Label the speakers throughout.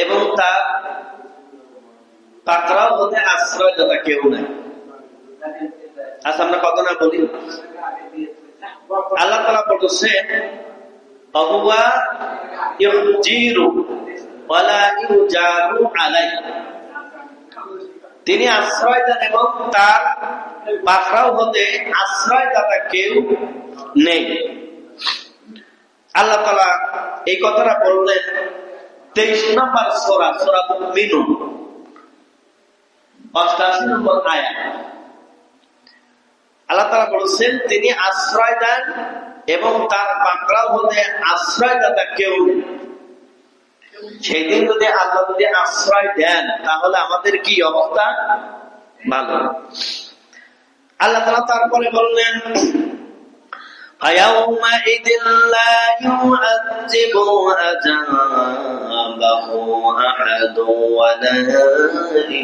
Speaker 1: এবং তার পাকড়াও হতে আশ্রয়দাতা কেউ নাই। আচ্ছা, আমরা কত না বলি, আল্লাহ তাআলা বলেছেন আহুয়া ইউজিরু ওয়ালা ইউজারু আলাইহি, তিনি আশ্রয় দেন এবং তার পাকড়াও হতে আশ্রয়দাতা কেউ নেই। আল্লাহ তাআলা এই কথাটা বললেন 23 নম্বর সূরা, সূরা মুমিনুন 88 নম্বর আয়াত। আল্লাহ তাআলা বলেছেন তিনি আশ্রয় দেন এবং তার পাকড়াও হতে আশ্রয়দাতা কেউ নেই। সেদিন যদি আল্লাহ যদি আশ্রয় দেন তাহলে আমাদের কি অবস্থা? ভালো। আল্লাহ তাআলা তারপরে বললেন فَيَوْمَئِذٍ لَّا يُعَذِّبُ عَذَابَهُ أَحَدٌ وَلَا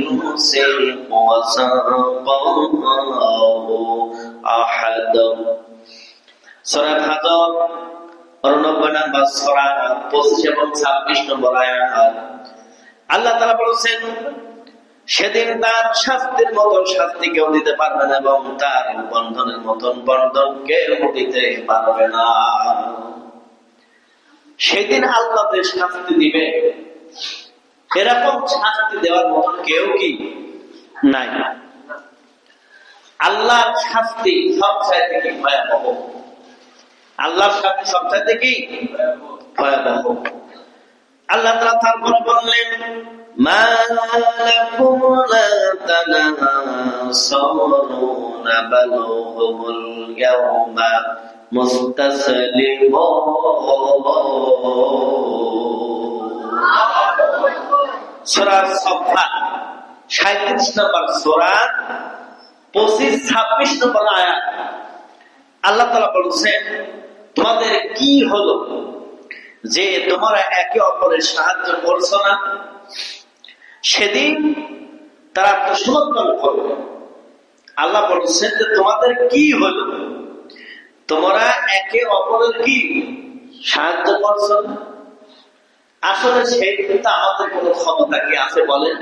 Speaker 1: يُوثِقُ وَثَاقَهُ أَحَدٌ। সূরা ফাজর 99 নম্বর সূরা 25 এবং 26 নম্বর আয়াত। আল্লাহ তাআলা বলেছেন সেদিন তার শাস্তির মতন শাস্তি কেউ দিতে পারবে না এবং তার বন্ধনের মতন বন্ধন কেউ দিতে পারবে না। সেদিন আল্লাহ যে শাস্তি দিবে এরকম শাস্তি দেওয়ার মতন কেউ কি নাই। আল্লাহর শাস্তি সবচাইতে কি ভয়াবহ, আল্লাহর শাস্তি সবচাইতে কি ভয়াবহ। আল্লাহ তাআলা তারপরে বললেন মা লাকুম লা তানাসারুনা বাল হুমুল ইয়াওমা মুস্তাসলিমুন। সূরা সাফফাত 37 নম্বর সূরা 25-26 নম্বর আয়াত। আল্লাহ তাআলা বলেছেন তোমাদের কি হলো যে তোমরা একে অপরের সাহায্য করছো না? সেদিন তারা আত্মসমর্পণ করবে। আল্লাহ বলছেন যে তোমাদের কি হলো, তোমরা একে অপরের কি সাহায্য করছো না? আসলে সেই দিন তো আমাদের কোনো ক্ষমতা কি আছে বলেন?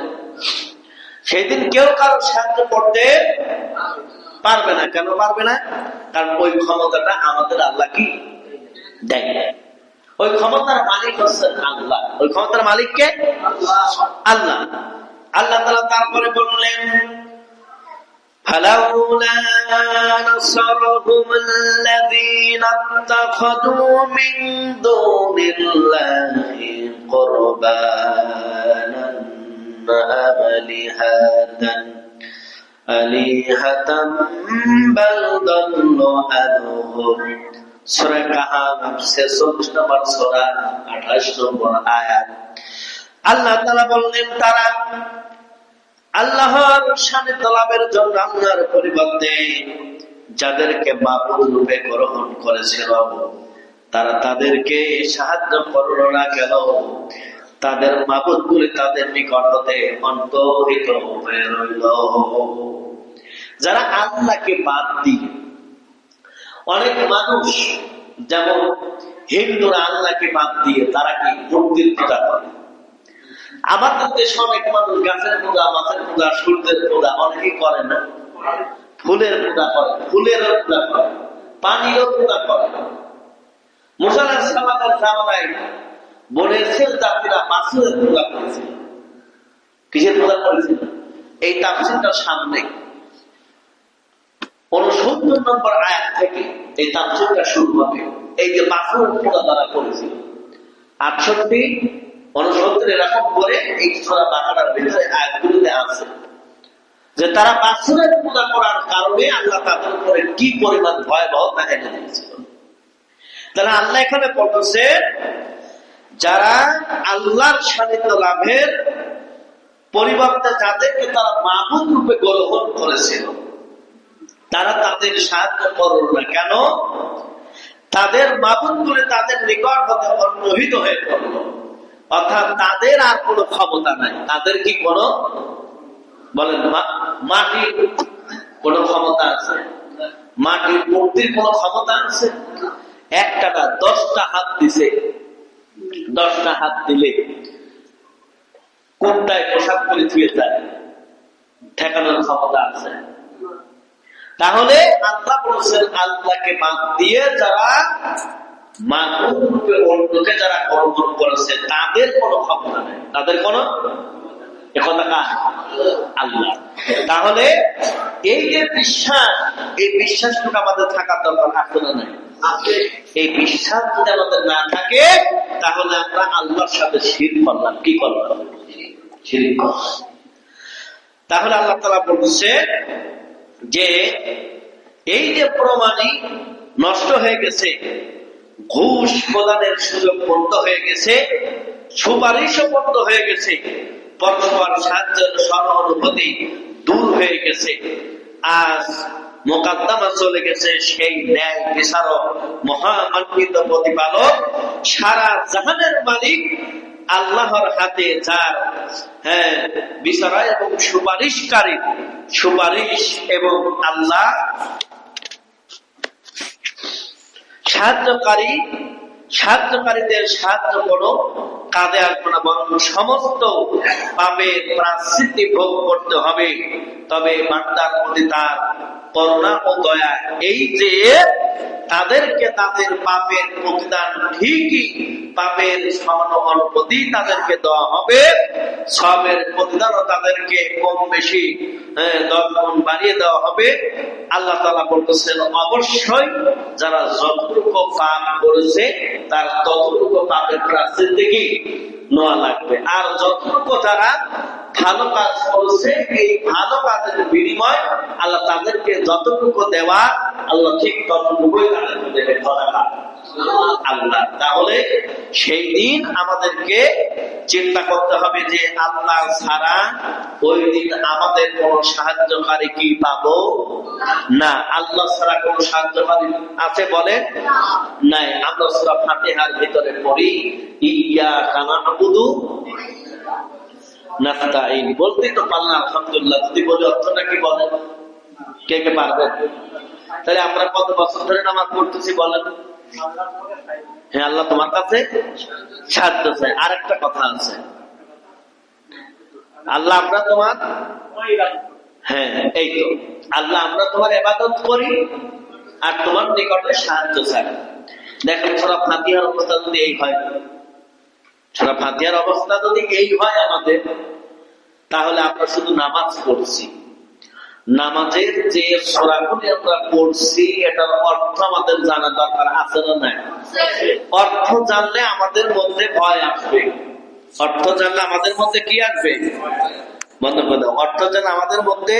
Speaker 1: সেই দিন কেউ কারো সাহায্য করতে পারবে না। কেন পারবে না? কারণ ওই ক্ষমতাটা আমাদের আল্লাহ কি দেয়। ওই ক্ষমতার মালিক হচ্ছেন আল্লাহ। ওই ক্ষমতার মালিক কে? আল্লাহ। আল্লাহ তাআলা তারপরে বললেন ফালাউলা নাসারহুমুল্লাযীনা ইত্তাখাযু মিন দুনিল্লাহি কুরবানান আলিহাতান বাল দাল্লু আনহুম। সূরা কাহাফ 46 নম্বর সূরা 28 নম্বর আয়াত। আল্লাহ তাআলা বললেন তারা আল্লাহর সান্নিধ্য লাভের জন্য আল্লাহর পরিবর্তে যাদেরকে মাবুদ রূপে গ্রহণ করেছিল তারা তাদেরকে সাহায্য করলো না কেন? তাদের মাবুদ গুলি তাদের নিকট হতে অন্তর্হিত হয়ে রইল। যারা আল্লাহকে বাদ দিয়ে, অনেক মানুষ যেমন হিন্দুরা আল্লাহকে বাদ দিয়ে তারা কি মূর্তির পূজা করে। আমাদের দেশে অনেক মানুষ গাছের পূজা, মাছের পূজা, সূর্যের পূজা অনেকেই করে না। ফুলের পূজা করে, ফুলেরও পূজা করে, পানিরও পূজা করে। মুসা আলাইহিস সালামের জামানায় বনের জাতিরা মাছের পূজা করেছিল। কিসের পূজা করেছিল? এই তাফসীরটার সামনে 69 নম্বর আয়াত থেকে এই তাফসীরটা শুরু হবে। এই যে মাছের পূজা তারা করেছিল 68, 69 এরকম করে এই সূরা বাকারার ভিতরে আয়াতগুলোতে আছে যে তারা মাছের পূজা করার কারণে আল্লাহ তাদের উপরে কি পরিমাণ ভয়াবহতা এনে দিয়েছিল। তাহলে আল্লাহ এখানে বলতেছে যারা আল্লাহর সান্নিধ্য লাভের পরিবর্তে যাদেরকে তারা মাবুদ রূপে গ্রহণ করেছিল তারা তাদের সাহায্য করল না কেন? তাদের মাবুদ গুলি তাদের নিকট হতে অন্তর্হিত হয়ে পড়ল, অর্থাৎ তাদের আর কোনো ক্ষমতা নাই। তাদের কি কোনো বলেন মাটির কোন ক্ষমতা আছে? মাটির মূর্তির কোন ক্ষমতা আছে? একটা না 10টা হাত দিছে, 10টা হাত দিলে কোনটায় পোশাক পরে থুয়ে যায়, ঠেকানোর ক্ষমতা আছে? তাহলে আল্লাহ বলছেন আল্লাহকে বাদ দিয়ে যারা মাহবুব রূপে অন্যকে যারা গ্রহণ করেছে তাদের কোনো ক্ষমতা নেই, তাদের কোনো কথা কার? আল্লাহ। তাহলে এই যে বিশ্বাস, এই বিশ্বাসটুকু আমাদের থাকার দরকার আছে না নাই? এই বিশ্বাস যদি আমাদের না থাকে তাহলে আমরা আল্লাহর সাথে শিরক করলাম। কি করলাম? শিরক করলাম। তাহলে আল্লাহ তাআলা বলছে যে এই যে প্রমাণী নষ্ট হয়ে গেছে, ঘুষ প্রদানের সুযোগ বন্ধ হয়ে গেছে, সুপারিশও বন্ধ হয়ে গেছে, পরস্পর সাহায্যের সহানুভূতি দূর হয়ে গেছে, আজ মোকদ্দমা চলে গেছে সেই ন্যায় বিচারক মহামান্বিত প্রতিপালক সারা জাহানের মালিক আল্লাহর হাতে, যার বিচার এবং সুপারিশকারী, সুপারিশ এবং আল্লাহ সাহায্যকারীদের সাহায্য করো, কাঁধে আসবে না, বরং সমস্ত পাপের প্রায়শ্চিত্ত ভোগ করতে হবে। তবে বান্দার প্রতি তার করুণা ও দয়া, এই যে তাদেরকে তাদের পাপের প্রতিদান ঠিকই পাপের সমানুপাতি তাদেরকে দেওয়া হবে, সবের প্রতিদানও তাদেরকে কম বেশি 10 গুণ বাড়িয়ে দেওয়া হবে। আল্লাহ তাআলা বলতেছেন অবশ্যই যারা যতটুকু পাপ করেছে তার ততটুকু পাপের প্রায়শ্চিত্ত কি নেওয়া লাগবে, আর যতটুকু যারা ভালো কাজ করেছে এই ভালো কাজের বিনিময় আল্লাহ তাদেরকে যতটুকু দেওয়া আল্লাহ ঠিক ততটুকুই তাদেরকে দেবে আল্লাহ। তাহলে সেই দিন আমাদেরকে চিন্তা করতে হবে যে আল্লাহ ছাড়া ওই দিন আমাদের কোন সাহায্যকারী কি পাবো না। আল্লাহ ছাড়া কোন সাহায্যকারী আছে বলে নাই। আমরা সূরা ফাতিহার ভিতরে পড়ি ইয়াকা না'বুদু নাস্তাইন, বলতেই তো পারলাম আলহামদুলিল্লাহ। যদি বলি অর্থটা কি বলেন, কে কে পারবেন? তাহলে আমরা কত বছর ধরে নামাজ পড়তেছি বলেন? হ্যাঁ, আল্লাহ তোমার কাছে সাহায্য চাই। আরেকটা কথা আছে, আল্লাহ আমরা তোমার, হ্যাঁ এই তো আল্লাহ আমরা তোমার ইবাদত করি আর তোমার নিকটে সাহায্য চাই। দেখেন সূরা ফাতিহার অবস্থা যদি এই হয়, সূরা ফাতিহার অবস্থা যদি এই হয় আমাদের, তাহলে আমরা শুধু নামাজ পড়ছি, নামাজের যে সূরাগুলি আমরা পড়ছি এটার অর্থ আমাদের জানা দরকার আছে না নাই? অর্থ জানলে আমাদের মধ্যে ভয় আসবে। অর্থ জানলে আমাদের মধ্যে কি আসবে? বন্ধ করে দাও। অর্থ জানলে আমাদের মধ্যে